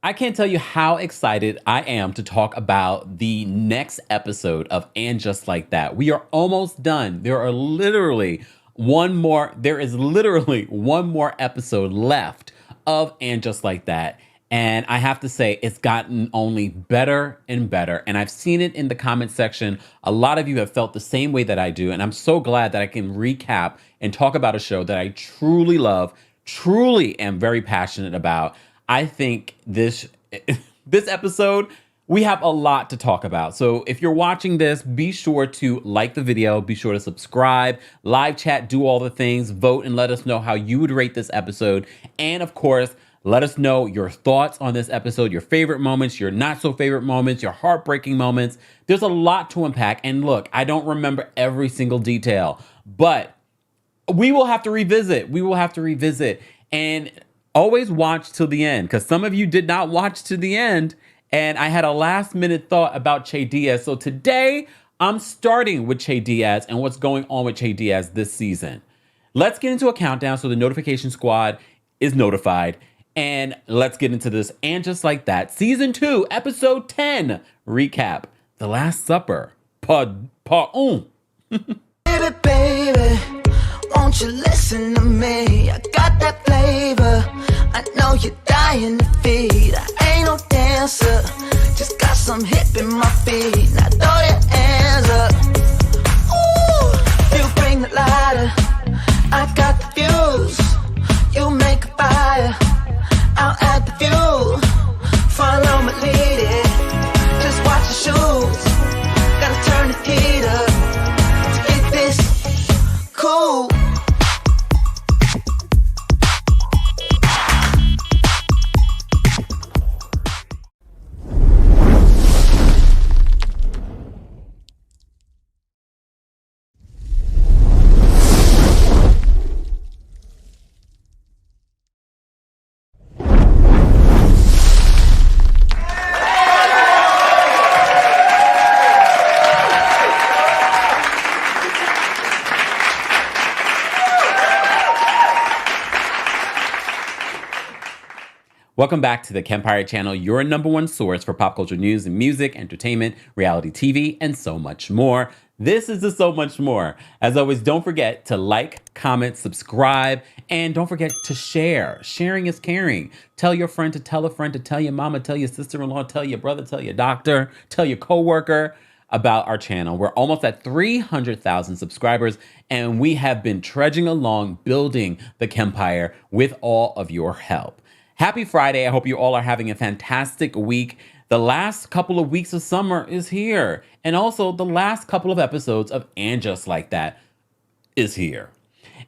I can't tell you how excited I am to talk about the next episode of And Just Like That. We are almost done. There is literally one more episode left of And Just Like That. And I have to say, it's gotten only better and better. And I've seen it in the comment section. A lot of you have felt the same way that I do. And I'm so glad that I can recap and talk about a show that I truly love, truly am very passionate about. I think this episode, we have a lot to talk about. So if you're watching this, be sure to like the video, be sure to subscribe, live chat, do all the things, vote, and let us know how you would rate this episode. And of course, let us know your thoughts on this episode, your favorite moments, your not so favorite moments, your heartbreaking moments. There's a lot to unpack. And look, I don't remember every single detail, but we will have to revisit. And always watch till the end, because some of you did not watch to the end, and I had a last minute thought about Che Diaz. So today, I'm starting with Che Diaz and what's going on with Che Diaz this season. Let's get into a countdown so the notification squad is notified, and let's get into this. And Just Like That, Season 2, Episode 10, recap, The Last Supper, part 1. Baby, won't you listen to me? I got that flavor. I know you're dying to feed. I ain't no dancer, just got some hip in my feet. Now throw your hands up. Ooh, you bring the lighter. I got the fuse. You make a fire. I'll add the fuel. Follow my lead. Just watch your shoes. Gotta turn the heat up to get this cool. Welcome back to the Kempire channel, your number one source for pop culture news and music, entertainment, reality TV, and so much more. This is the so much more. As always, don't forget to like, comment, subscribe, and don't forget to share. Sharing is caring. Tell your friend to tell a friend to tell your mama, tell your sister-in-law, tell your brother, tell your doctor, tell your coworker about our channel. We're almost at 300,000 subscribers, and we have been trudging along building the Kempire with all of your help. Happy Friday. I hope you all are having a fantastic week. The last couple of weeks of summer is here. And also the last couple of episodes of And Just Like That is here.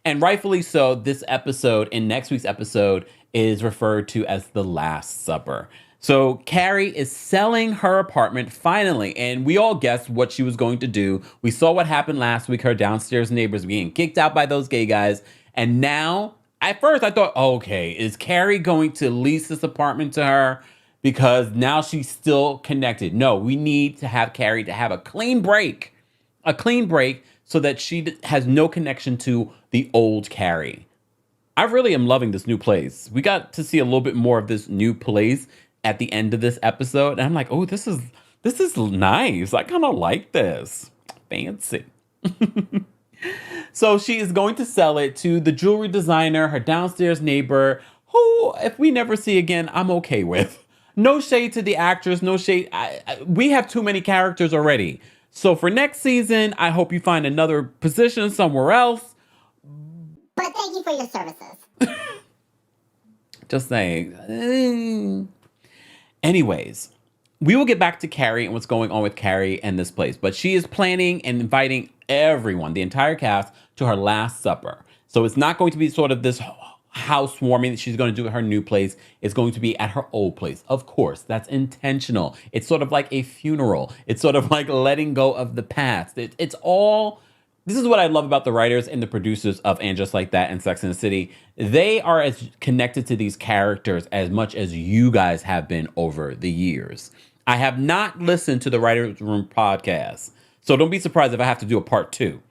And rightfully so, this episode and next week's episode is referred to as The Last Supper. So Carrie is selling her apartment finally, and we all guessed what she was going to do. We saw what happened last week, her downstairs neighbors being kicked out by those gay guys. And now, at first I thought, okay, is Carrie going to lease this apartment to her? Because now she's still connected. No, we need to have Carrie to have a clean break so that she has no connection to the old Carrie. I really am loving this new place. We got to see a little bit more of this new place at the end of this episode. And I'm like, oh, this is nice. I kind of like this. Fancy. So she is going to sell it to the jewelry designer, her downstairs neighbor, who, if we never see again, I'm okay with. No shade to the actress, no shade. We have too many characters already. So for next season, I hope you find another position somewhere else. But thank you for your services. Just saying. Anyways, we will get back to Carrie and what's going on with Carrie and this place. But she is planning and inviting everyone, the entire cast, to her last supper. So it's not going to be sort of this housewarming that she's going to do at her new place. It's going to be at her old place. Of course, that's intentional. It's sort of like a funeral. It's sort of like letting go of the past. It's all... This is what I love about the writers and the producers of And Just Like That and Sex and the City. They are as connected to these characters as much as you guys have been over the years. I have not listened to the Writers Room podcast, so don't be surprised if I have to do a part 2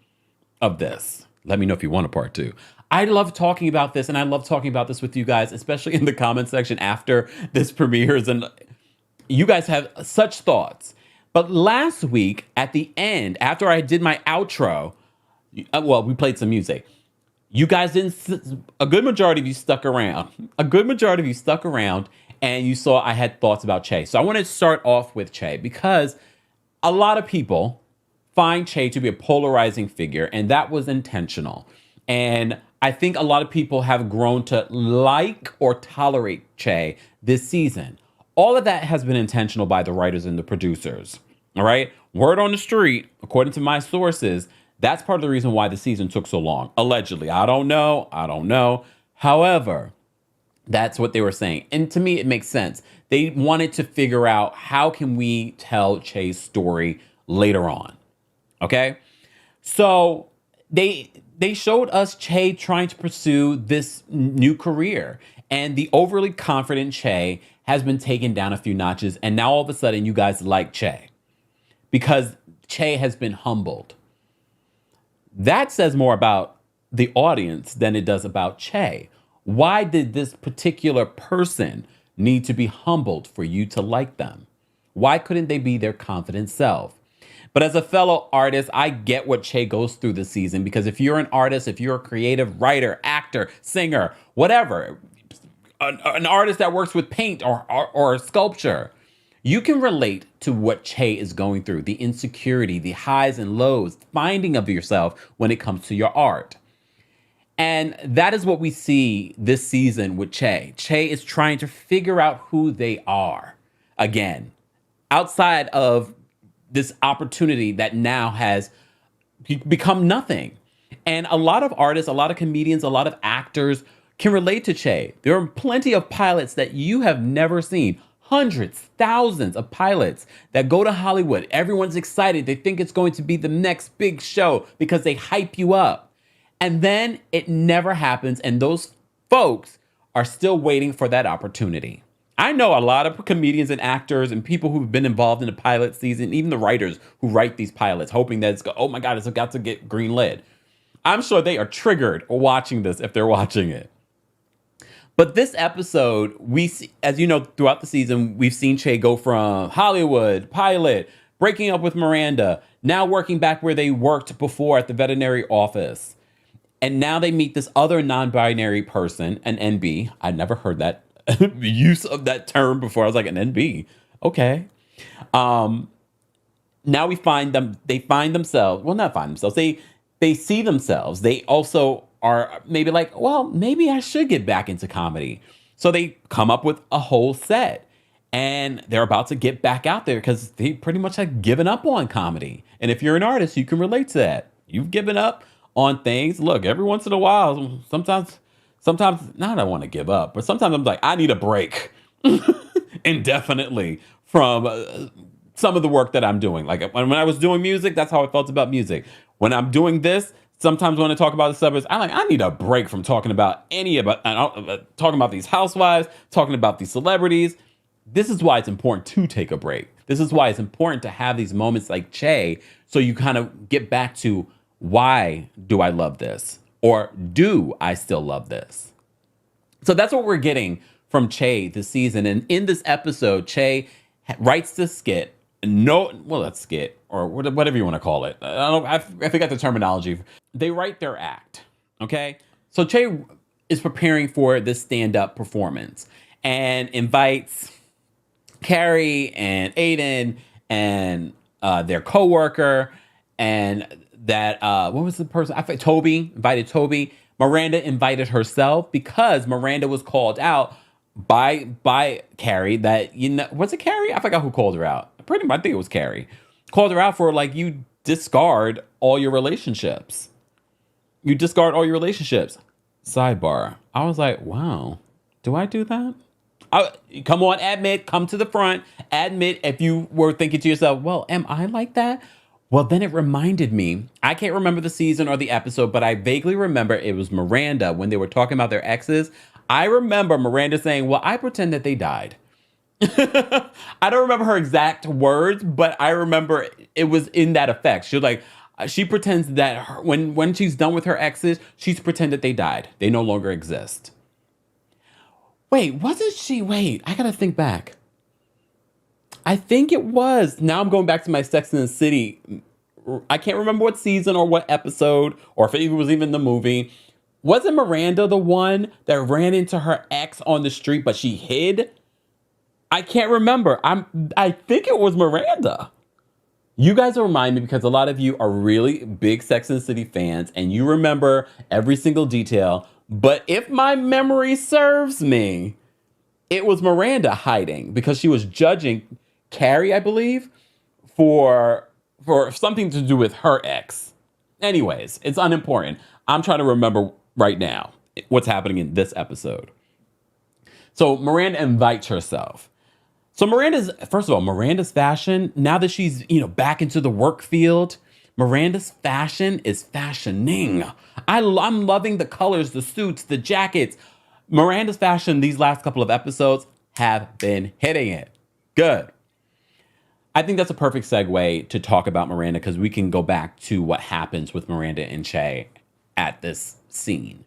of this. Let me know if you want a part 2. I love talking about this, and I love talking about this with you guys, especially in the comment section after this premieres. And you guys have such thoughts. But last week, at the end, after I did my outro, well, we played some music. You guys didn't, a good majority of you stuck around. A good majority of you stuck around, and you saw I had thoughts about Che. So I want to start off with Che, because a lot of people find Che to be a polarizing figure, and that was intentional. And I think a lot of people have grown to like or tolerate Che this season. All of that has been intentional by the writers and the producers. All right. Word on the street, according to my sources, that's part of the reason why the season took so long. Allegedly. I don't know. However, that's what they were saying. And to me, it makes sense. They wanted to figure out, how can we tell Che's story later on? Okay. So they showed us Che trying to pursue this new career, and the overly confident Che has been taken down a few notches. And now all of a sudden you guys like Che because Che has been humbled. That says more about the audience than it does about Che. Why did this particular person need to be humbled for you to like them? Why couldn't they be their confident self? But as a fellow artist, I get what Che goes through this season, because if you're an artist, if you're a creative writer, actor, singer, whatever, an artist that works with paint or sculpture, you can relate to what Che is going through, the insecurity, the highs and lows, finding of yourself when it comes to your art. And that is what we see this season with Che. Che is trying to figure out who they are again, outside of this opportunity that now has become nothing. And a lot of artists, a lot of comedians, a lot of actors can relate to Che. There are plenty of pilots that you have never seen. Hundreds, thousands of pilots that go to Hollywood. Everyone's excited. They think it's going to be the next big show because they hype you up. And then it never happens. And those folks are still waiting for that opportunity. I know a lot of comedians and actors and people who've been involved in the pilot season, even the writers who write these pilots, hoping that oh my God, it's got to get greenlit. I'm sure they are triggered watching this if they're watching it. But this episode, we see, as you know, throughout the season, we've seen Che go from Hollywood, pilot, breaking up with Miranda, now working back where they worked before at the veterinary office. And now they meet this other non-binary person, an NB. I'd never heard that use of that term before. I was like, an NB. Okay. Now we find them, they find themselves, well, not find themselves, they see themselves. They also are maybe like, well, maybe I should get back into comedy. So they come up with a whole set, and they're about to get back out there because they pretty much have given up on comedy. And if you're an artist, you can relate to that. You've given up on things. Look, every once in a while, sometimes not I want to give up, but sometimes I'm like, I need a break indefinitely from some of the work that I'm doing. Like when I was doing music, that's how I felt about music. When I'm doing this, sometimes when I talk about the suburbs, I need a break from talking about talking about these housewives, talking about these celebrities. This is why it's important to take a break. This is why it's important to have these moments like Che, so you kind of get back to, why do I love this? Or do I still love this? So that's what we're getting from Che this season. And in this episode, Che writes this skit. That's skit or whatever you want to call it. I forgot the terminology. They write their act. Okay. So Che is preparing for this stand-up performance and invites Carrie and Aidan and their coworker and that, what was the person? Toby invited Toby. Miranda invited herself because Miranda was called out by Carrie that, was it Carrie? I forgot who called her out. I think it was Carrie. Called her out for, like, you discard all your relationships. You discard all your relationships. Sidebar. I was like, wow, do I do that? Come on, come to the front. Admit if you were thinking to yourself, well, am I like that? Well, then it reminded me, I can't remember the season or the episode, but I vaguely remember it was Miranda when they were talking about their exes. I remember Miranda saying, well, I pretend that they died. I don't remember her exact words, but I remember it was in that effect. She was like, She pretends that when she's done with her exes, she's pretend that they died. They no longer exist. Wait, wasn't she? Wait, I gotta think back. I think it was. Now I'm going back to my Sex and the City. I can't remember what season or what episode, or if it was even the movie. Wasn't Miranda the one that ran into her ex on the street, but she hid? I can't remember. I think it was Miranda. You guys will remind me because a lot of you are really big Sex and the City fans and you remember every single detail. But if my memory serves me, it was Miranda hiding because she was judging Carrie, I believe, for something to do with her ex. Anyways, it's unimportant. I'm trying to remember right now what's happening in this episode. So Miranda invites herself. So first of all, Miranda's fashion, now that she's, back into the work field, Miranda's fashion is fashioning. I'm loving the colors, the suits, the jackets. Miranda's fashion these last couple of episodes have been hitting it. Good. I think that's a perfect segue to talk about Miranda because we can go back to what happens with Miranda and Che at this scene.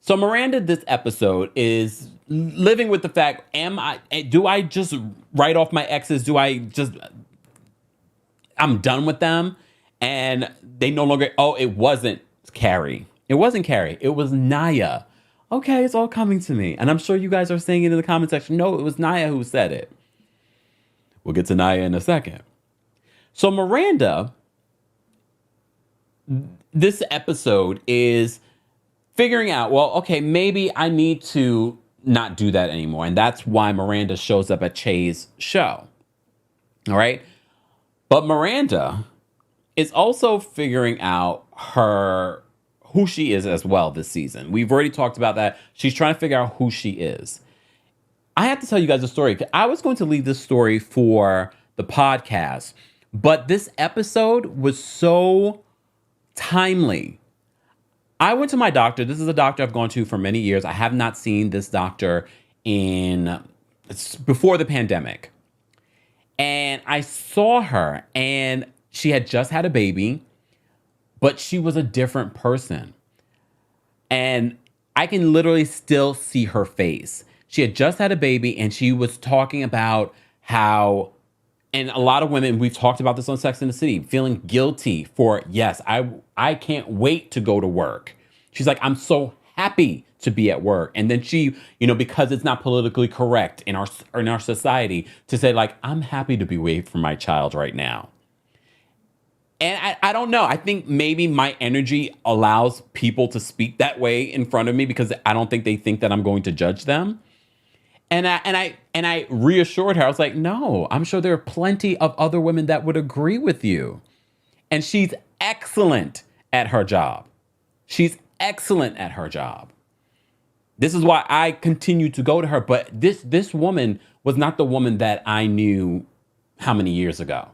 So Miranda, this episode, is living with the fact, do I just write off my exes? I'm done with them? And they no longer, it wasn't Carrie. It wasn't Carrie. It was Naya. Okay, it's all coming to me. And I'm sure you guys are saying it in the comment section. No, it was Naya who said it. We'll get to Naya in a second. So Miranda, this episode is figuring out, maybe I need to not do that anymore. And that's why Miranda shows up at Che's show. All right. But Miranda is also figuring out who she is as well this season. We've already talked about that. She's trying to figure out who she is. I have to tell you guys a story. I was going to leave this story for the podcast, but this episode was so timely. I went to my doctor. This is a doctor I've gone to for many years. I have not seen this doctor before the pandemic. And I saw her and she had just had a baby, but she was a different person. And I can literally still see her face. She had just had a baby and she was talking about how, and a lot of women, we've talked about this on Sex and the City, feeling guilty for, yes, I can't wait to go to work. She's like, I'm so happy to be at work. And then she, because it's not politically correct in our society to say like, I'm happy to be away from my child right now. And I don't know. I think maybe my energy allows people to speak that way in front of me because I don't think they think that I'm going to judge them. And I reassured her. I was like, no, I'm sure there are plenty of other women that would agree with you. And she's excellent at her job. She's excellent at her job. This is why I continue to go to her. But this woman was not the woman that I knew how many years ago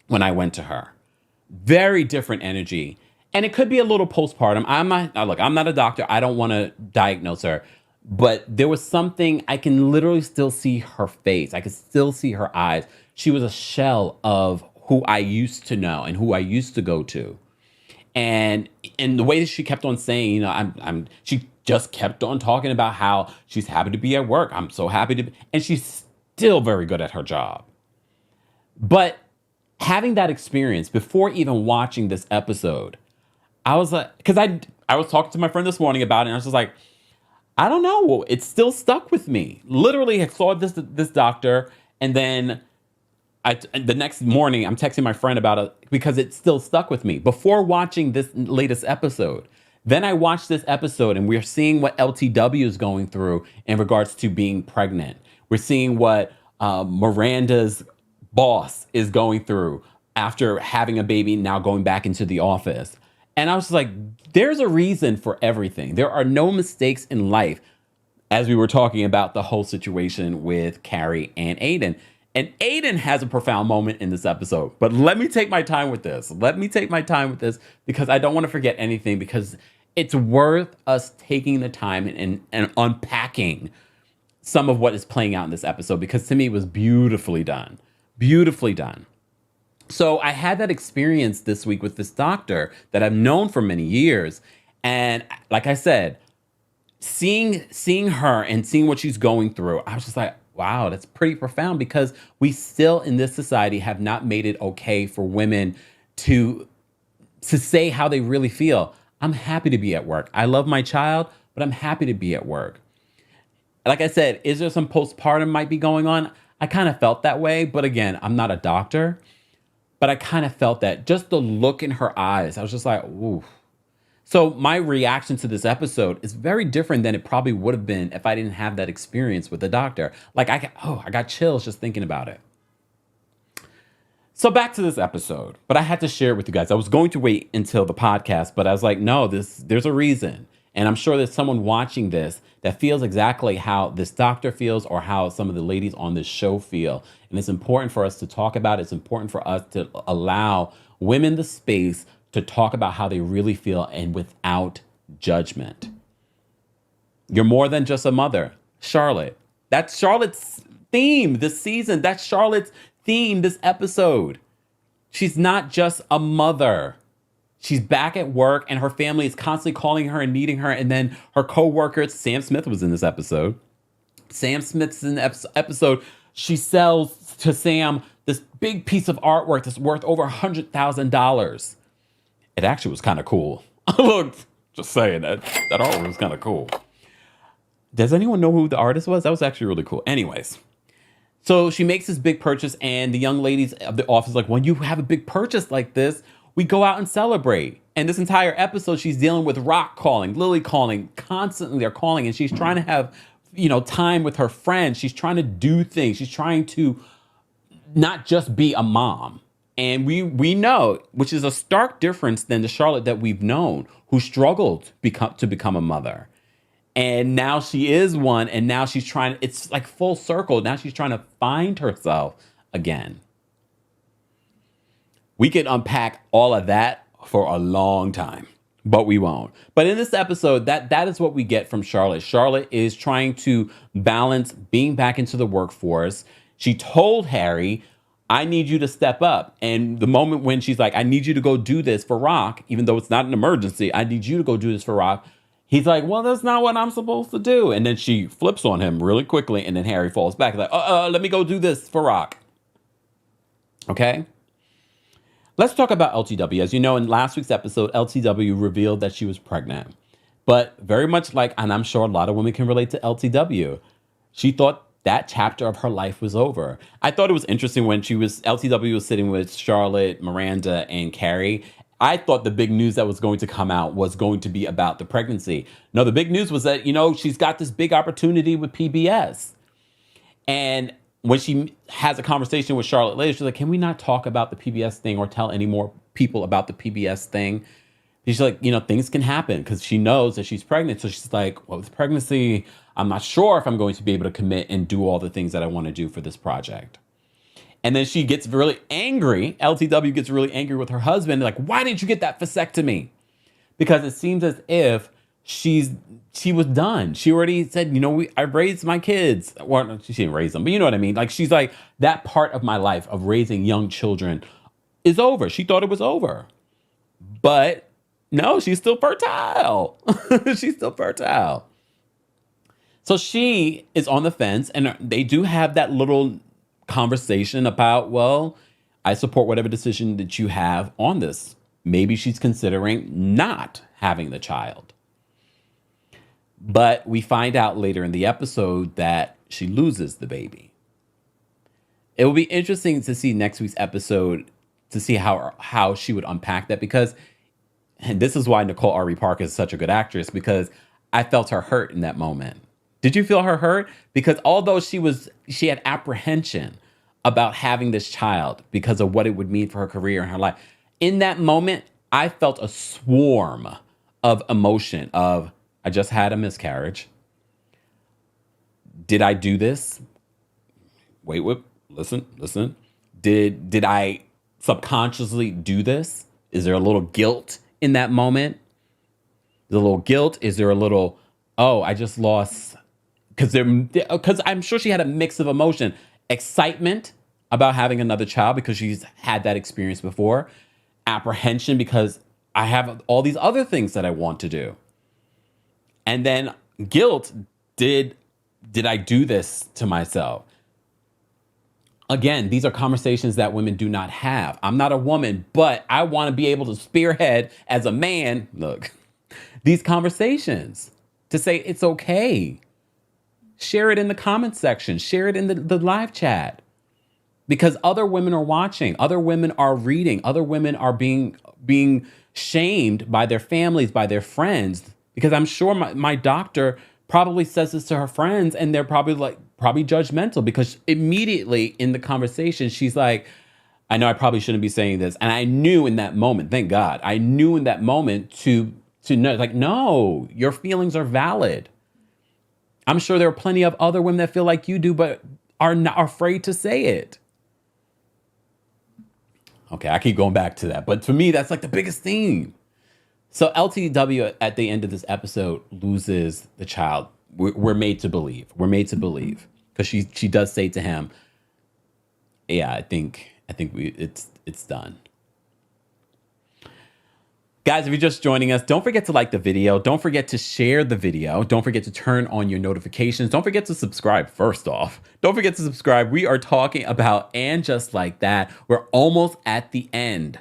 when I went to her. Very different energy. And it could be a little postpartum. I'm not a doctor. I don't want to diagnose her. But there was something, I can literally still see her face. I can still see her eyes. She was a shell of who I used to know and who I used to go to. And the way that she kept on saying, she just kept on talking about how she's happy to be at work. I'm so happy to be, and she's still very good at her job. But having that experience before even watching this episode, I was like, because I was talking to my friend this morning about it, and I was just like, I don't know. It's still stuck with me. Literally, I saw this doctor, and then the next morning, I'm texting my friend about it because it still stuck with me. Before watching this latest episode, then I watched this episode, and we're seeing what LTW is going through in regards to being pregnant. We're seeing what Miranda's boss is going through after having a baby, now going back into the office. And I was like, there's a reason for everything. There are no mistakes in life, as we were talking about the whole situation with Carrie and Aidan. And Aidan has a profound moment in this episode. But let me take my time with this. Because I don't want to forget anything, because it's worth us taking the time and unpacking some of what is playing out in this episode, because to me it was beautifully done. Beautifully done. So I had that experience this week with this doctor that I've known for many years. And like I said, seeing her and seeing what she's going through, I was just like, wow, that's pretty profound, because we still in this society have not made it okay for women to say how they really feel. I'm happy to be at work. I love my child, but I'm happy to be at work. Like I said, is there some postpartum might be going on? I kind of felt that way, but again, I'm not a doctor, but I kind of felt that, just the look in her eyes. I was just like, ooh. So my reaction to this episode is very different than it probably would have been if I didn't have that experience with the doctor. Like I got chills just thinking about it. So back to this episode, but I had to share it with you guys. I was going to wait until the podcast, but I was like, no, there's a reason. And I'm sure there's someone watching this that feels exactly how this doctor feels, or how some of the ladies on this show feel. And it's important for us to talk about it. It's important for us to allow women the space to talk about how they really feel, and without judgment. You're more than just a mother. Charlotte. That's Charlotte's theme this season. That's Charlotte's theme this episode. She's not just a mother. She's back at work, and her family is constantly calling her and needing her. And then her co-workers, Sam Smith was in this episode. Sam Smith's in the episode. She sells to Sam this big piece of artwork that's worth over $100,000. It actually was kind of cool. Look, just saying that artwork was kind of cool. Does anyone know who the artist was? That was actually really cool. Anyways, so she makes this big purchase, and the young ladies of the office like, when you have a big purchase like this, we go out and celebrate. And this entire episode, she's dealing with Rock calling, Lily calling, constantly they're calling, and she's trying to have, time with her friends. She's trying to do things. She's trying to not just be a mom. And we know, which is a stark difference than the Charlotte that we've known, who struggled to become a mother. And now she is one, and now she's trying, it's like full circle. Now she's trying to find herself again. We could unpack all of that for a long time, but we won't. But in this episode, that is what we get from Charlotte. Charlotte is trying to balance being back into the workforce. She told Harry, I need you to step up. And the moment when she's like, I need you to go do this for Rock, even though it's not an emergency, I need you to go do this for Rock. He's like, well, that's not what I'm supposed to do. And then she flips on him really quickly. And then Harry falls back like, let me go do this for Rock. Okay. Let's talk about LTW. As you know, in last week's episode, LTW revealed that she was pregnant. But very much like, and I'm sure a lot of women can relate to LTW, she thought that chapter of her life was over. I thought it was interesting when LTW was sitting with Charlotte, Miranda, and Carrie. I thought the big news that was going to come out was going to be about the pregnancy. No, the big news was that, she's got this big opportunity with PBS. And when she has a conversation with Charlotte later, she's like, can we not talk about the PBS thing or tell any more people about the PBS thing? She's like, things can happen, because she knows that she's pregnant. So she's like, well, with pregnancy, I'm not sure if I'm going to be able to commit and do all the things that I want to do for this project. And then she gets really angry. LTW gets really angry with her husband. Like, why didn't you get that vasectomy? Because it seems as if she was done. She already said, I raised my kids. Well, she didn't raise them, but you know what I mean? Like, she's like, that part of my life of raising young children is over. She thought it was over. But no, she's still fertile. She's still fertile. So she is on the fence, and they do have that little conversation about, well, I support whatever decision that you have on this. Maybe she's considering not having the child. But we find out later in the episode that she loses the baby. It will be interesting to see next week's episode to see how she would unpack that, because, and this is why Nicole R. Parker is such a good actress, because I felt her hurt in that moment. Did you feel her hurt? Because although she had apprehension about having this child because of what it would mean for her career and her life, in that moment, I felt a swarm of emotion of, I just had a miscarriage. Did I do this? Wait, listen. Did I subconsciously do this? Is there a little guilt in that moment? The little guilt? Is there a little, oh, I just lost? Because I'm sure she had a mix of emotion, excitement about having another child because she's had that experience before. Apprehension because I have all these other things that I want to do. And then guilt, did I do this to myself? Again, these are conversations that women do not have. I'm not a woman, but I want to be able to spearhead as a man, look, these conversations to say it's okay. Share it in the comment section. Share it in the live chat. Because other women are watching. Other women are reading. Other women are being shamed by their families, by their friends. Because I'm sure my doctor probably says this to her friends and they're probably judgmental because immediately in the conversation, she's like, I know I probably shouldn't be saying this. And I knew in that moment, thank God, I knew in that moment to know, like, no, your feelings are valid. I'm sure there are plenty of other women that feel like you do, but are not afraid to say it. Okay, I keep going back to that. But for me, that's like the biggest thing. So LTW at the end of this episode loses the child. We're made to believe. We're made to believe because she does say to him, "Yeah, I think it's done." Guys, if you're just joining us, don't forget to like the video. Don't forget to share the video. Don't forget to turn on your notifications. Don't forget to subscribe first off. Don't forget to subscribe. We are talking about And Just Like That. We're almost at the end.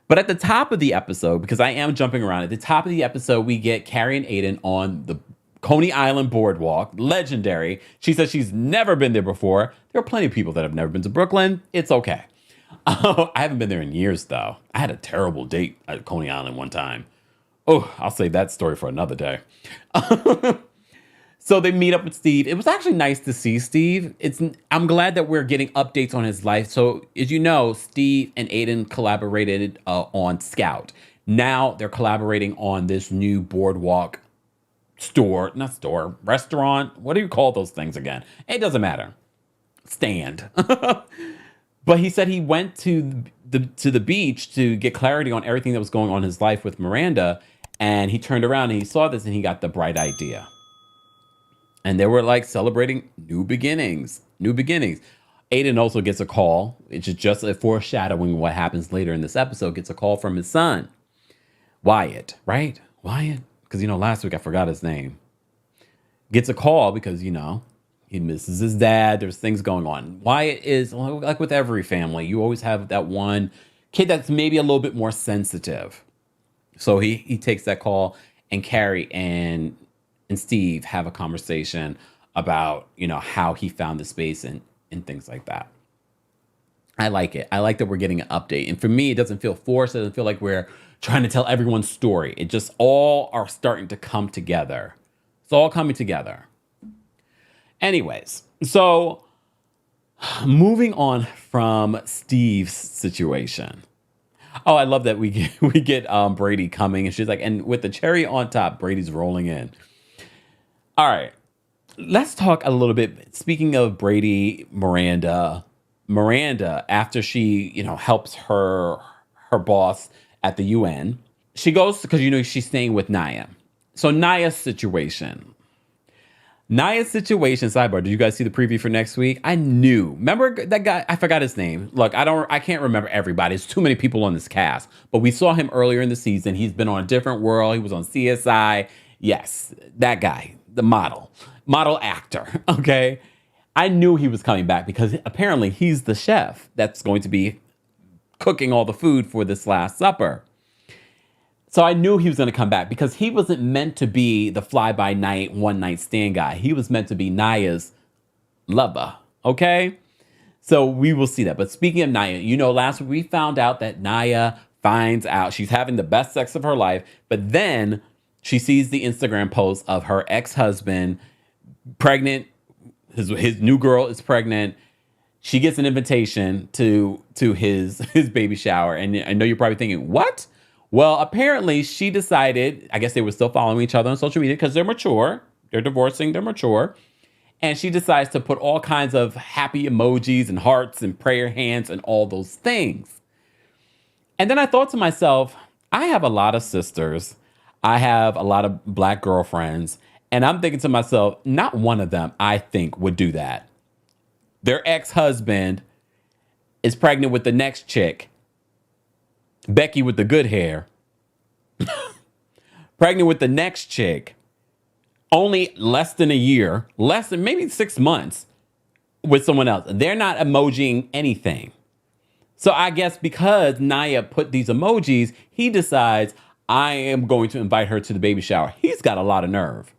But at the top of the episode, because I am jumping around, at the top of the episode, we get Carrie and Aidan on the Coney Island boardwalk. Legendary. She says she's never been there before. There are plenty of people that have never been to Brooklyn. It's okay. I haven't been there in years, though. I had a terrible date at Coney Island one time. Oh, I'll save that story for another day. So they meet up with Steve. It was actually nice to see Steve. I'm glad that we're getting updates on his life. So as you know, Steve and Aidan collaborated on Scout. Now they're collaborating on this new boardwalk restaurant. What do you call those things again? It doesn't matter. Stand. But he said he went to the beach to get clarity on everything that was going on in his life with Miranda. And he turned around and he saw this and he got the bright idea. And they were like celebrating new beginnings. Aidan also gets a call, which is just a foreshadowing what happens later in this episode, gets a call from his son, Wyatt, right? Wyatt? Because, last week I forgot his name. Gets a call because, he misses his dad. There's things going on. Wyatt is, like with every family, you always have that one kid that's maybe a little bit more sensitive. So he takes that call, and Carrie and Steve have a conversation about, how he found the space and things like that. I like it. I like that we're getting an update. And for me, it doesn't feel forced. It doesn't feel like we're trying to tell everyone's story. It just all are starting to come together. It's all coming together. Anyways, so moving on from Steve's situation. Oh, I love that we get Brady coming, and she's like, and with the cherry on top, Brady's rolling in. All right, let's talk a little bit. Speaking of Brady, Miranda, after she, helps her boss at the UN, she goes because she's staying with Naya. So Naya's situation, sidebar. Did you guys see the preview for next week? I knew. Remember that guy? I forgot his name. Look, I can't remember everybody. There's too many people on this cast. But we saw him earlier in the season. He's been on A Different World. He was on CSI. Yes, that guy, the model actor. Okay. I knew he was coming back because apparently he's the chef that's going to be cooking all the food for this Last Supper. So I knew he was going to come back because he wasn't meant to be the fly-by-night, one-night stand guy. He was meant to be Naya's lover, okay? So we will see that. But speaking of Naya, last week we found out that Naya finds out she's having the best sex of her life, but then she sees the Instagram post of her ex-husband pregnant. His new girl is pregnant. She gets an invitation to his baby shower. And I know you're probably thinking, what? Well, apparently she decided, I guess they were still following each other on social media because they're mature. They're divorcing. They're mature. And she decides to put all kinds of happy emojis and hearts and prayer hands and all those things. And then I thought to myself, I have a lot of sisters. I have a lot of black girlfriends. And I'm thinking to myself, not one of them, I think, would do that. their ex-husband is pregnant with the next chick, Becky with the good hair, pregnant with the next chick, only less than a year, less than maybe 6 months with someone else. They're not emojiing anything. So I guess because Naya put these emojis, he decides, I am going to invite her to the baby shower. He's got a lot of nerve.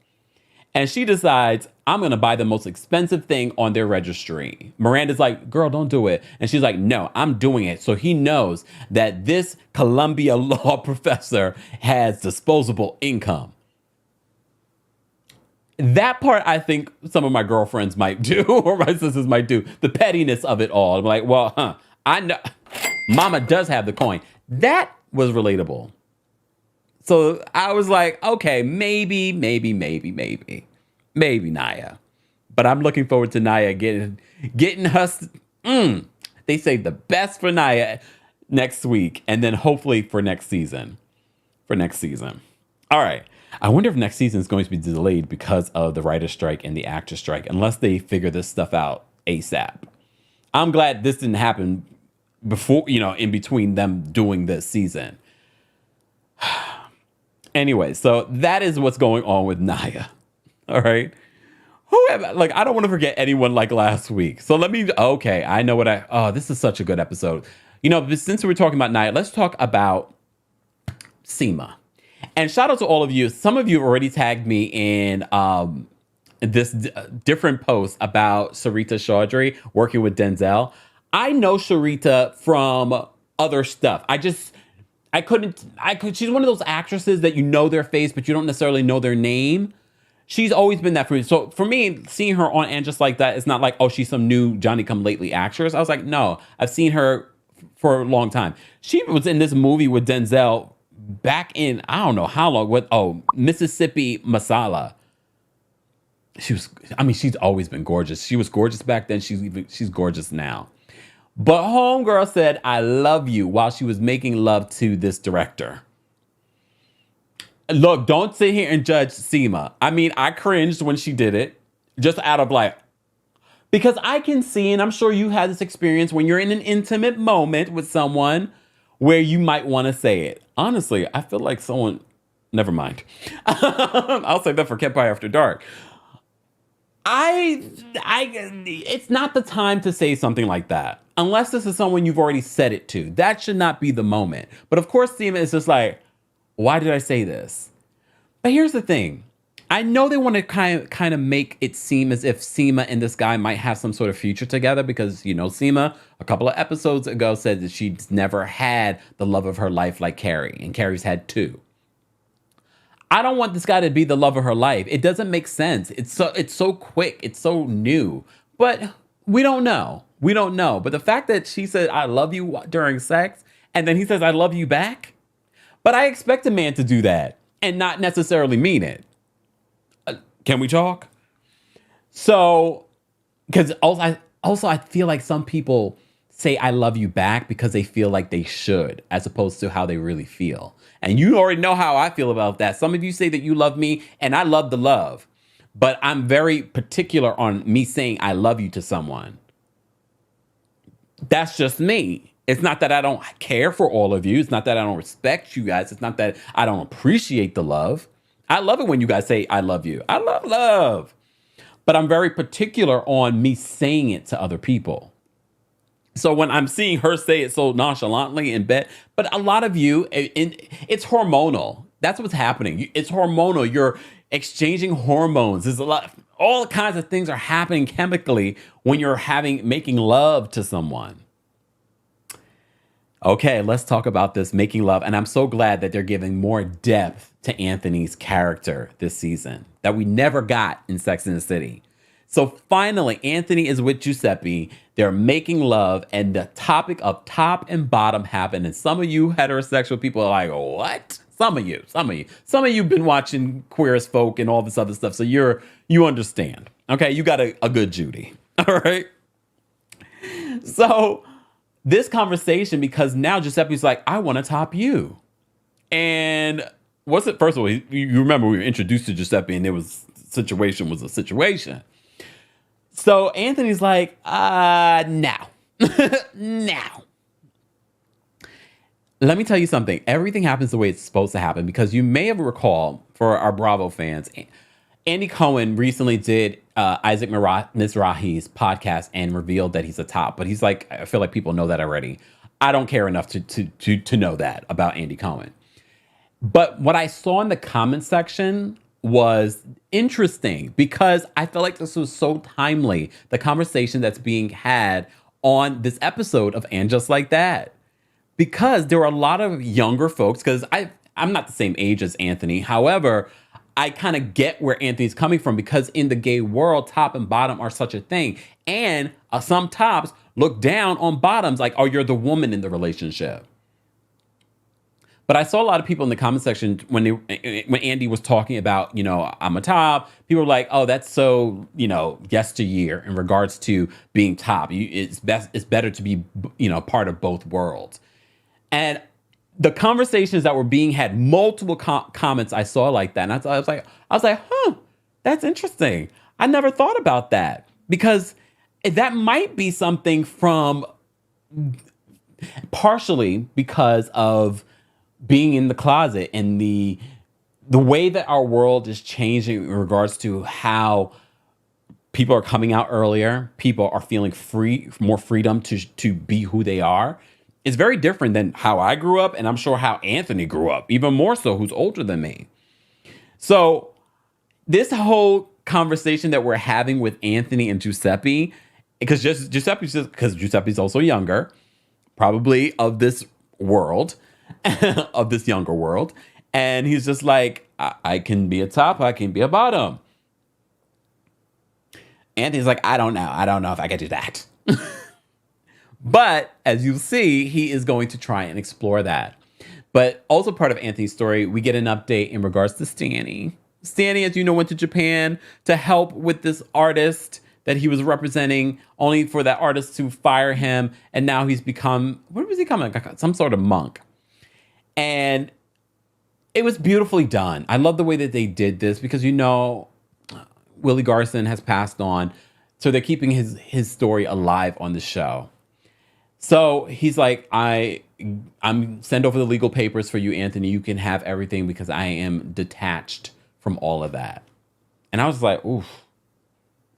And she decides, I'm going to buy the most expensive thing on their registry. Miranda's like, girl, don't do it. And she's like, no, I'm doing it. So he knows that this Columbia law professor has disposable income. That part, I think some of my girlfriends might do, or my sisters might do. The pettiness of it all. I'm like, well, I know mama does have the coin. That was relatable. So I was like, okay, maybe Naya. But I'm looking forward to Naya getting her. They saved the best for Naya next week, and then hopefully for next season. All right. I wonder if next season is going to be delayed because of the writer's strike and the actor's strike, unless they figure this stuff out ASAP. I'm glad this didn't happen before, in between them doing this season. Anyway, so that is what's going on with Naya. All right. I don't want to forget anyone like last week. So I know this is such a good episode. Since we're talking about Naya, let's talk about Seema. And shout out to all of you. Some of you have already tagged me in this different post about Sarita Chaudhry working with Denzel. I know Sarita from other stuff. She's one of those actresses that you know their face, but you don't necessarily know their name. She's always been that for me. So for me, seeing her on And Just Like That, it's not like, oh, she's some new Johnny-come-lately actress. I was like, no, I've seen her for a long time. She was in this movie with Denzel back in, I don't know how long, Mississippi Masala. She's always been gorgeous. She was gorgeous back then. She's gorgeous now. But homegirl said, I love you, while she was making love to this director. Look, don't sit here and judge Seema. I cringed when she did it, just out of because I can see, and I'm sure you had this experience when you're in an intimate moment with someone where you might want to say it. Honestly, I feel like never mind. I'll save that for Kempire After Dark. It's not the time to say something like that. Unless this is someone you've already said it to. That should not be the moment. But of course, Seema is just like, why did I say this? But here's the thing. I know they want to kind of make it seem as if Seema and this guy might have some sort of future together because, Seema, a couple of episodes ago, said that she's never had the love of her life like Carrie, and Carrie's had 2. I don't want this guy to be the love of her life. It doesn't make sense. It's so quick. It's so new. But we don't know. But the fact that she said, I love you during sex, and then he says, I love you back. But I expect a man to do that and not necessarily mean it. Can we talk? So, because also I feel like some people say I love you back because they feel like they should, as opposed to how they really feel. And you already know how I feel about that. Some of you say that you love me, and I love the love. But I'm very particular on me saying I love you to someone. That's just me. It's not that I don't care for all of you. It's not that I don't respect you guys. It's not that I don't appreciate the love. I love it when you guys say I love you. I love love. But I'm very particular on me saying it to other people. So when I'm seeing her say it so nonchalantly in bed, but a lot of you, it's hormonal. That's what's happening. It's hormonal. You're exchanging hormones. There's all kinds of things are happening chemically when you're making love to someone. Okay, let's talk about this making love. And I'm so glad that they're giving more depth to Anthony's character this season that we never got in Sex and the City. So finally, Anthony is with Giuseppe. They're making love, and the topic of top and bottom happened. And some of you heterosexual people are like, what? Some of you've been watching Queer as Folk and all this other stuff. So you understand. Okay, you got a good Judy. All right. So this conversation, because now Giuseppe's like, I want to top you. And first of all, you remember we were introduced to Giuseppe and situation was a situation. So Anthony's like, now. Now. Let me tell you something. Everything happens the way it's supposed to happen because you may have recalled, for our Bravo fans, Andy Cohen recently did Isaac Mizrahi's podcast and revealed that he's a top. But he's like, I feel like people know that already. I don't care enough to know that about Andy Cohen. But what I saw in the comment section was interesting because I felt like this was so timely. The conversation that's being had on this episode of And Just Like That. Because there were a lot of younger folks, because I'm not the same age as Anthony. However, I kind of get where Anthony's coming from because in the gay world, top and bottom are such a thing. And some tops look down on bottoms like, oh, you're the woman in the relationship. But I saw a lot of people in the comment section when Andy was talking about, I'm a top. People were like, oh, that's so, yesteryear in regards to being top. It's better to be, part of both worlds. And the conversations that were being had, multiple comments I saw like that. And I was like, that's interesting. I never thought about that because that might be something from partially because of being in the closet and the way that our world is changing in regards to how people are coming out earlier. People are feeling more freedom to be who they are. It's very different than how I grew up, and I'm sure how Anthony grew up, even more so, who's older than me. So this whole conversation that we're having with Anthony and Giuseppe, because Giuseppe's also younger, probably of this world, of this younger world, and he's just like, I can be a top, I can be a bottom. Anthony's like, I don't know if I can do that. But as you see, he is going to try and explore that. But also part of Anthony's story, we get an update in regards to Stanny. Stanny, as you know, went to Japan to help with this artist that he was representing, only for that artist to fire him. And now he's become, what was he becoming? Like some sort of monk. And it was beautifully done. I love the way that they did this because, Willie Garson has passed on. So they're keeping his story alive on the show. So he's like, I'm send over the legal papers for you, Anthony. You can have everything because I am detached from all of that. And I was like, oof,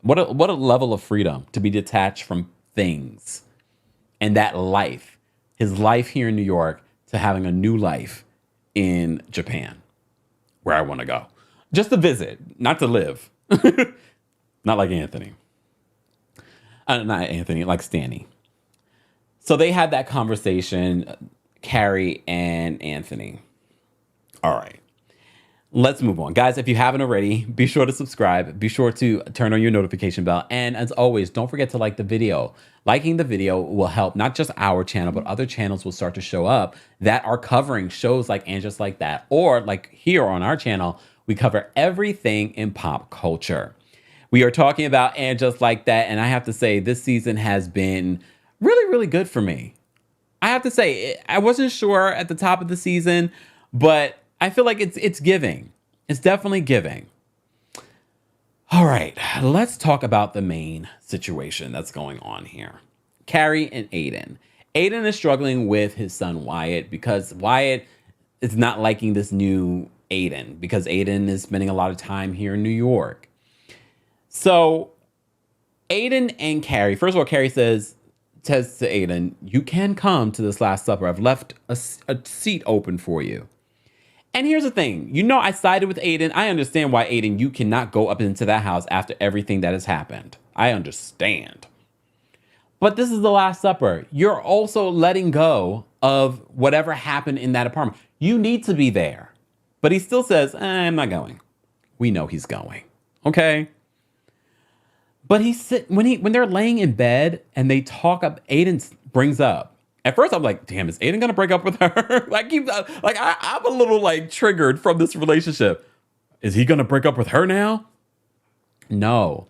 what a level of freedom to be detached from things and that life, his life here in New York to having a new life in Japan, where I want to go. Just to visit, not to live. Not like Anthony. Not Anthony, like Stanny. So they had that conversation, Carrie and Anthony. All right. Let's move on. Guys, if you haven't already, be sure to subscribe. Be sure to turn on your notification bell. And as always, don't forget to like the video. Liking the video will help not just our channel, but other channels will start to show up that are covering shows like And Just Like That. Or like here on our channel, we cover everything in pop culture. We are talking about And Just Like That. And I have to say, this season has been really, really good for me. I have to say, I wasn't sure at the top of the season, but I feel like it's giving. It's definitely giving. All right, let's talk about the main situation that's going on here. Carrie and Aidan. Aidan is struggling with his son Wyatt because Wyatt is not liking this new Aidan because Aidan is spending a lot of time here in New York. So Aidan and Carrie, first of all, Carrie says to Aidan, you can come to this Last Supper. I've left a seat open for you. And here's the thing. I sided with Aidan. I understand why, Aidan, you cannot go up into that house after everything that has happened. I understand. But this is the Last Supper. You're also letting go of whatever happened in that apartment. You need to be there. But he still says, I'm not going. We know he's going. Okay? But when they're laying in bed and they talk up, Aidan brings up. At first, I'm like, damn, is Aidan gonna break up with her? I'm a little triggered from this relationship. Is he gonna break up with her now? No.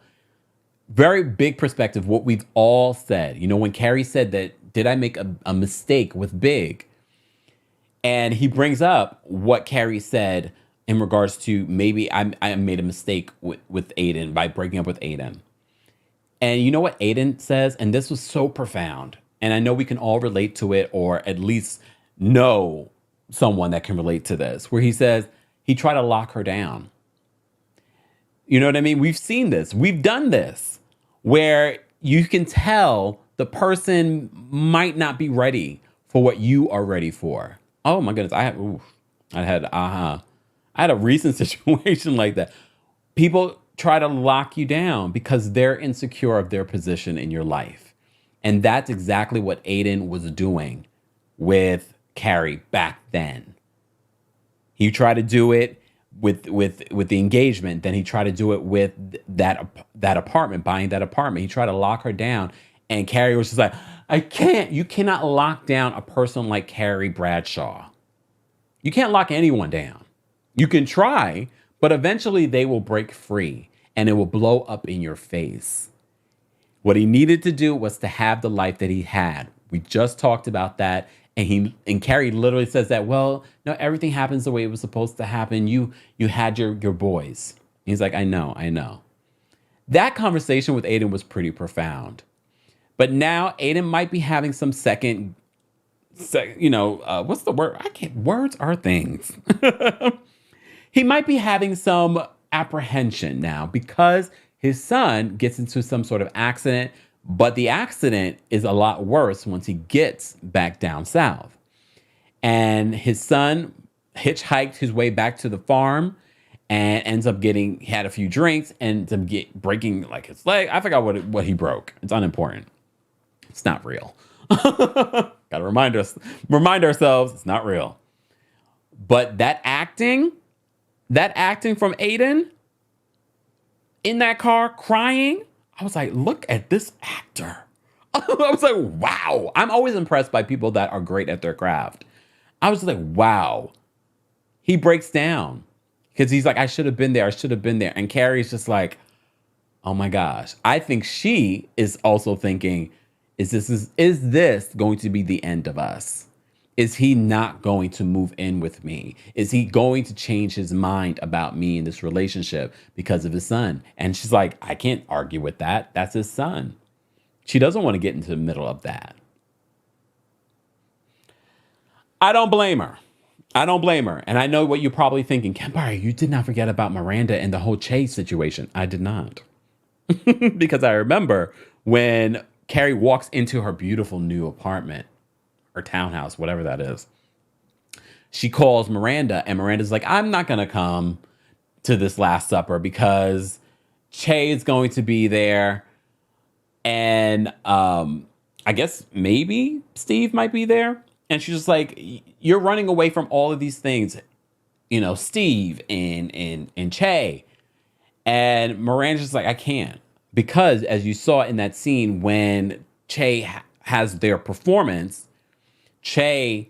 Very big perspective. What we've all said. When Carrie said that, did I make a mistake with Big? And he brings up what Carrie said in regards to maybe I made a mistake with Aidan by breaking up with Aidan. And you know what Aidan says? And this was so profound. And I know we can all relate to it, or at least know someone that can relate to this, where he says he tried to lock her down. You know what I mean? We've seen this. We've done this, where you can tell the person might not be ready for what you are ready for. Oh my goodness. I had a recent situation like that. People try to lock you down because they're insecure of their position in your life. And that's exactly what Aidan was doing with Carrie back then. He tried to do it with the engagement. Then he tried to do it with that apartment, buying that apartment. He tried to lock her down. And Carrie was just like, I can't. You cannot lock down a person like Carrie Bradshaw. You can't lock anyone down. You can try, but eventually they will break free and it will blow up in your face. What he needed to do was to have the life that he had. We just talked about that. And Carrie literally says that, well, no, everything happens the way it was supposed to happen. You had your boys. He's like, I know. That conversation with Aidan was pretty profound. But now Aidan might be having some what's the word? Words are things. He might be having some apprehension now because his son gets into some sort of accident, but the accident is a lot worse once he gets back down south. And his son hitchhiked his way back to the farm and ends up had a few drinks, and ends up breaking like his leg. I forgot what he broke. It's unimportant. It's not real. Gotta remind ourselves it's not real. But that acting from Aidan in that car crying, I was like, look at this actor. I was like, wow. I'm always impressed by people that are great at their craft. I was like, wow. He breaks down because he's like, I should have been there. And Carrie's just like, oh my gosh. I think she is also thinking, is this going to be the end of us? Is he not going to move in with me? Is he going to change his mind about me in this relationship because of his son? And she's like, I can't argue with that. That's his son. She doesn't want to get into the middle of that. I don't blame her. And I know what you're probably thinking. Kempire, you did not forget about Miranda and the whole Che situation. I did not. Because I remember when Carrie walks into her beautiful new apartment, or townhouse, whatever that is. She calls Miranda, and Miranda's like, I'm not going to come to this Last Supper because Che is going to be there. And I guess maybe Steve might be there. And she's just like, you're running away from all of these things, Steve and Che. And Miranda's just like, I can't. Because as you saw in that scene when Che has their performance, Che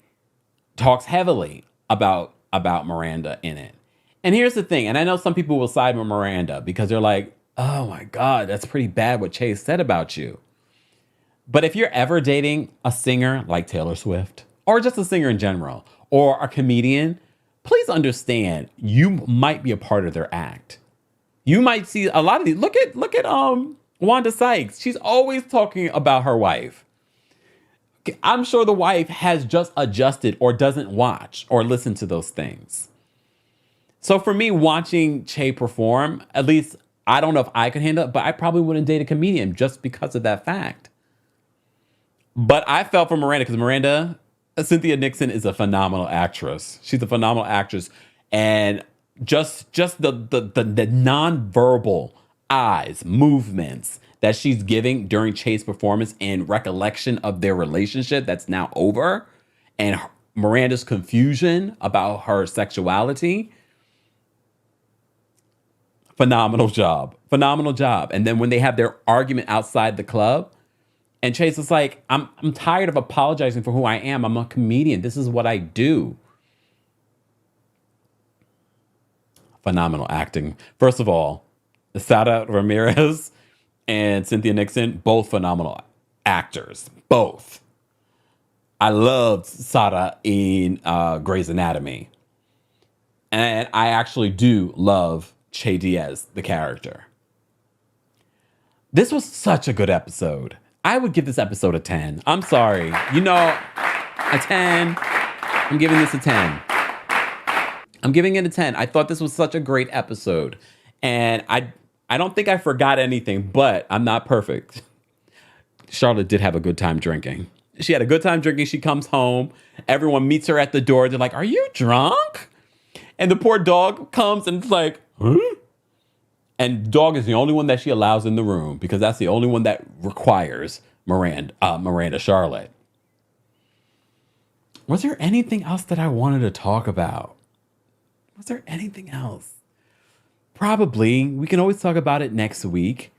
talks heavily about Miranda in it. And here's the thing, and I know some people will side with Miranda because they're like, oh my God, that's pretty bad what Che said about you. But if you're ever dating a singer like Taylor Swift, or just a singer in general, or a comedian, please understand you might be a part of their act. You might see a lot of these. Look at Wanda Sykes. She's always talking about her wife. I'm sure the wife has just adjusted or doesn't watch or listen to those things. So for me, watching Che perform, at least I don't know if I could handle it, but I probably wouldn't date a comedian just because of that fact. But I felt for Miranda because Cynthia Nixon is a phenomenal actress. She's a phenomenal actress. And just the nonverbal eyes, movements that she's giving during Che's performance in recollection of their relationship that's now over, and Miranda's confusion about her sexuality. Phenomenal job. And then when they have their argument outside the club, and Chase is like, I'm tired of apologizing for who I am. I'm a comedian. This is what I do. Phenomenal acting. First of all, Sara Ramirez and Cynthia Nixon, both phenomenal actors. Both. I loved Sara in Grey's Anatomy. And I actually do love Che Diaz, the character. This was such a good episode. I would give this episode a 10. I'm sorry. You know, a 10. I'm giving this a 10. I'm giving it a 10. I thought this was such a great episode. And I don't think I forgot anything, but I'm not perfect. Charlotte did have a good time drinking. She had a good time drinking. She comes home. Everyone meets her at the door. They're like, "Are you drunk?" And the poor dog comes and it's like, "Huh?" And dog is the only one that she allows in the room because that's the only one that requires Miranda Charlotte. Was there anything else that I wanted to talk about? Was there anything else? Probably. We can always talk about it next week.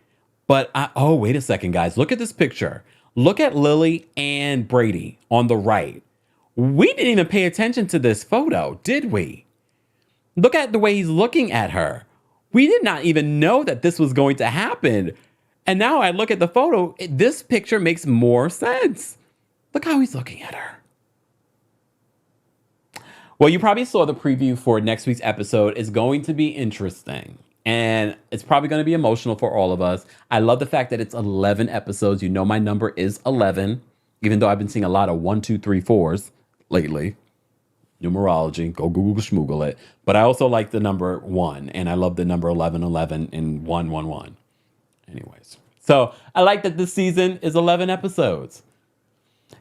But, oh, wait a second, guys. Look at this picture. Look at Lily and Brady on the right. We didn't even pay attention to this photo, did we? Look at the way he's looking at her. We did not even know that this was going to happen. And now I look at the photo, this picture makes more sense. Look how he's looking at her. Well, you probably saw the preview for next week's episode. It's going to be interesting. And it's probably going to be emotional for all of us. I love the fact that it's 11 episodes. You know my number is 11, even though I've been seeing a lot of 1, 2, 3, 4s lately. Numerology, go Google schmoogle it. But I also like the number 1, and I love the number 11, 11, and 1, 1, 1. Anyways, so I like that this season is 11 episodes.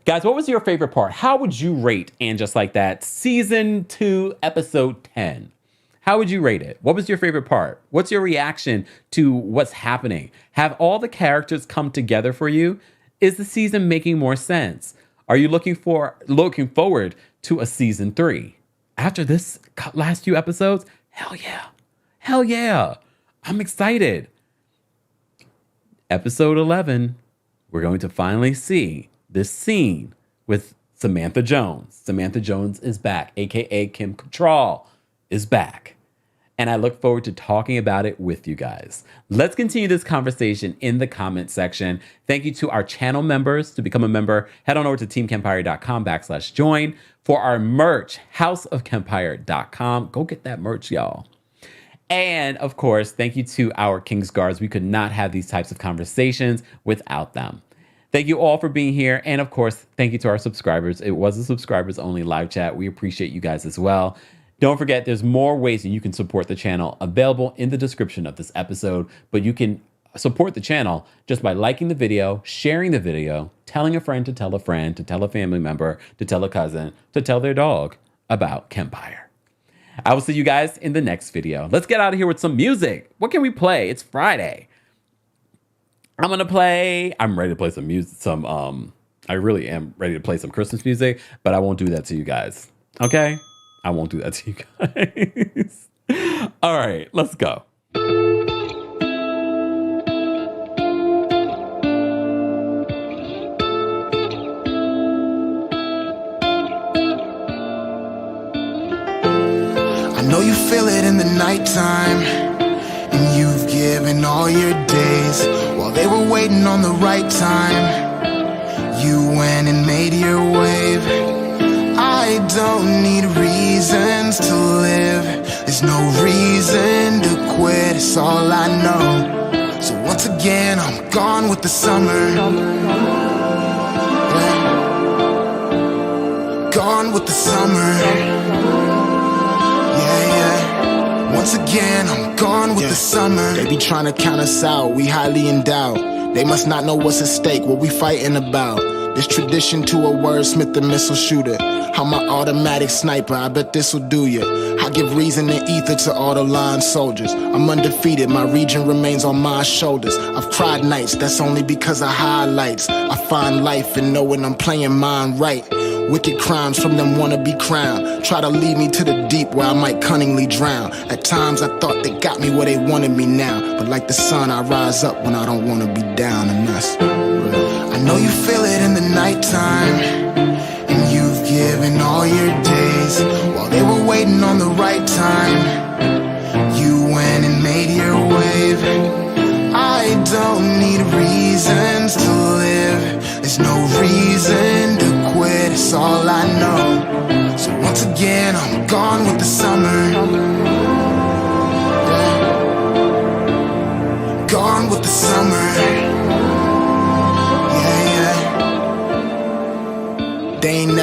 Guys, what was your favorite part? How would you rate And Just Like That season 2, episode 10? How would you rate it? What was your favorite part? What's your reaction to what's happening? Have all the characters come together for you? Is the season making more sense? Are you looking forward to a season 3? After this last few episodes? Hell yeah. Hell yeah. I'm excited. Episode 11, we're going to finally see this scene with Samantha Jones. Samantha Jones is back, aka Kim Cattrall is back. And I look forward to talking about it with you guys. Let's continue this conversation in the comment section. Thank you to our channel members. To become a member, head on over to TheKempire.com/join. For our merch, houseofkempire.com. Go get that merch, y'all. And of course, thank you to our King's Guards. We could not have these types of conversations without them. Thank you all for being here. And of course, thank you to our subscribers. It was a subscribers only live chat. We appreciate you guys as well. Don't forget, there's more ways that you can support the channel available in the description of this episode, but you can support the channel just by liking the video, sharing the video, telling a friend to tell a friend, to tell a family member, to tell a cousin, to tell their dog about Kempire. I will see you guys in the next video. Let's get out of here with some music. What can we play? It's Friday. I'm ready to play some music, I really am ready to play some Christmas music, but I won't do that to you guys. Okay? I won't do that to you guys. All right, let's go. I know you feel it in the nighttime, and you've given all your days while they were waiting on the right time. You went and made your wave. I don't need reasons to live. There's no reason to quit, it's all I know. So once again, I'm gone with the summer. Yeah. Gone with the summer. Yeah. Once again, I'm gone with the summer. They be trying to count us out, we highly endowed. They must not know what's at stake, what we fighting about. There's tradition to a wordsmith, the missile shooter. I'm my automatic sniper, I bet this'll do ya. I give reason and ether to all the line soldiers. I'm undefeated, my region remains on my shoulders. I've cried nights, that's only because of highlights. I find life in knowing I'm playing mine right. Wicked crimes from them wanna be crowned. Try to lead me to the deep where I might cunningly drown. At times I thought they got me where they wanted me now. But like the sun, I rise up when I don't wanna be down, and that's I know you feel it in the nighttime, and you've given all your days while they were waiting on the right time. You went and made your wave. I don't need reasons to live. There's no reason to quit, it's all I know. So once again, I'm gone with the summer. Yeah. Gone with the summer.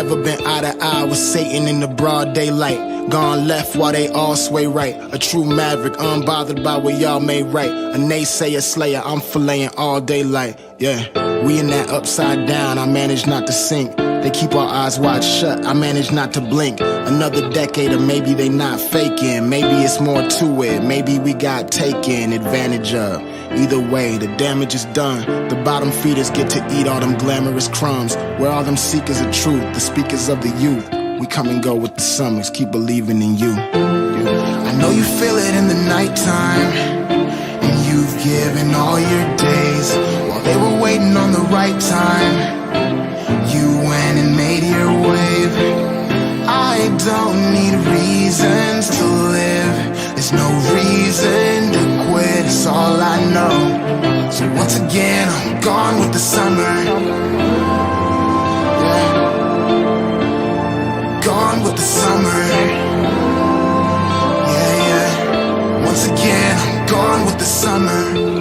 never been eye to eye with Satan in the broad daylight. Gone left while they all sway right. A true maverick, unbothered by what y'all made right. A naysayer slayer, I'm filleting all daylight. Yeah, we in that upside down, I manage not to sink. They keep our eyes wide shut, I manage not to blink. Another decade or maybe they not faking. Maybe it's more to it, maybe we got taken advantage of. Either way, the damage is done. The bottom feeders get to eat all them glamorous crumbs. Where all them seekers of truth, the speakers of the youth. We come and go with the summers, keep believing in you. I know you feel it in the nighttime, and you've given all your days while they were waiting on the right time. You went and made your wave. I don't need reasons to live. There's no reason to quit, it's all I know. So once again, I'm gone with the summer. Gone with the summer. Yeah, yeah. Once again, I'm gone with the summer.